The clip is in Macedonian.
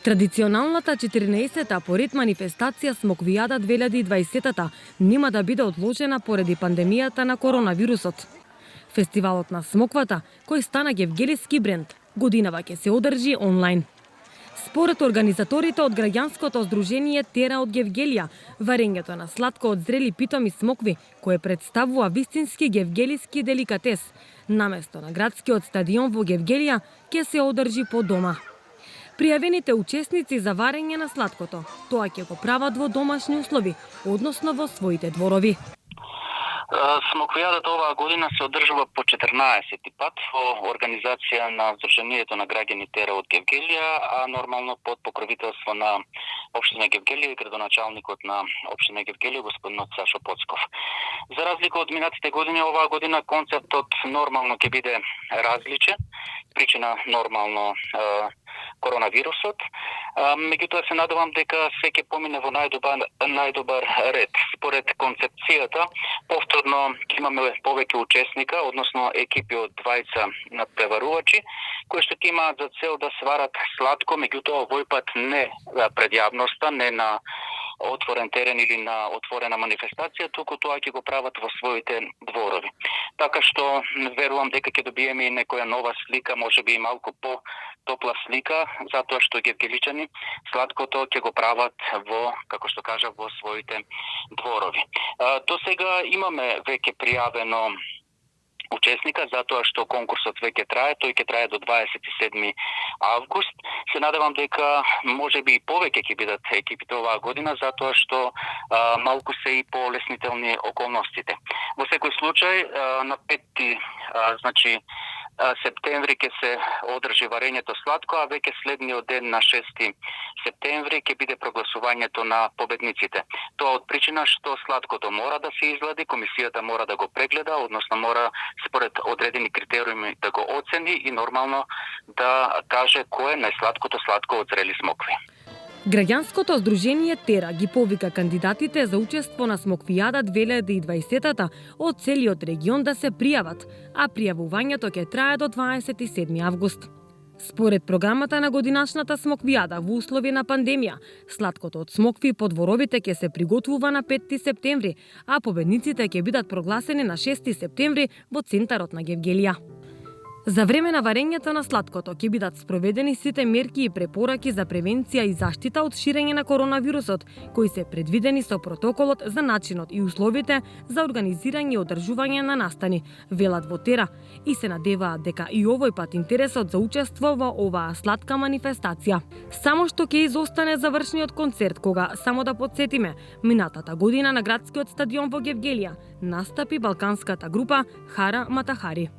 Традиционалната 14-та поред манифестација Смоквијада 2020 нема да биде одложена поради пандемијата на коронавирусот. Фестивалот на смоквата, кој стана гевгелиски бренд, годинава ќе се одржи онлайн. Според организаторите од граѓанското здружение Тера од Гевгелија, варењето на сладко од зрели питоми смокви, кое представува вистински гевгелиски деликатес, наместо на градскиот стадион во Гевгелија, ќе се одржи по дома. Пријавените учесници за варење на сладкото, тоа ќе го прават во домашни услови, односно во своите дворови. Смоквијадата оваа година се одржува по 14 пат во организација на Здруженијето на граѓани Тера од Гевгелија, а нормално под покровителство на општина Гевгелија и градоначалникот на општина Гевгелија господинот Сашо Поцков. За разлика од минатите години, оваа година концептот нормално ќе биде различен, причина нормално коронавирусот. Меѓутоа се надевам дека се ќе помине во најдобар ред. Според концепцијата, повторно ќе имаме повеќе учесника, односно екипи од 20 надпреварувачи, кои што ќе имаат за цел да сварат сладко, меѓутоа овој пат не пред јавноста, не на отворен терен или на отворена манифестација, туку тоа ќе го прават во своите дворови. Така што верувам дека ќе добиеме и некоја нова слика, можеби и малку по-топла слика, затоа што гевгеличани сладкото ќе го прават во, како што кажа, во своите дворови. До сега имаме веќе пријавено учесника, затоа што конкурсот веќе трае, тој ќе трае до 27 август. Се надевам дека можеби и повеќе ќе бидат екипите оваа година, затоа што малку се и полеснителни околностите. Во секој случај, на 5 септември ќе се одржи варењето сладко, а веќе следниот ден на 6 септември ќе биде прогласувањето на победниците. Тоа од причина што сладкото мора да се изглади, комисијата мора да го прегледа, односно мора според одредени критериуми да го оцени и нормално да каже кој е најсладкото сладко од зрели смокви. Граѓанското здружение Тера ги повика кандидатите за учество на Смоквијада 2020 од целиот регион да се пријават, а пријавувањето ќе трае до 27 август. Според програмата на годинашната Смоквијада во услови на пандемија, сладкото од смокви по дворовите ќе се приготвува на 5 септември, а победниците ќе бидат прогласени на 6 септември во центарот на Гевгелија. За време на варењето на сладкото ќе бидат спроведени сите мерки и препораки за превенција и заштита од ширење на коронавирусот, кои се предвидени со протоколот за начинот и условите за организирање и одржување на настани, велат во Тера, и се надеваат дека и овој пат интересот за учество во оваа сладка манифестација. Само што ќе изостане завршниот концерт, кога, само да потсетиме, минатата година на градскиот стадион во Гевгелија настапи балканската група Хара Матахари.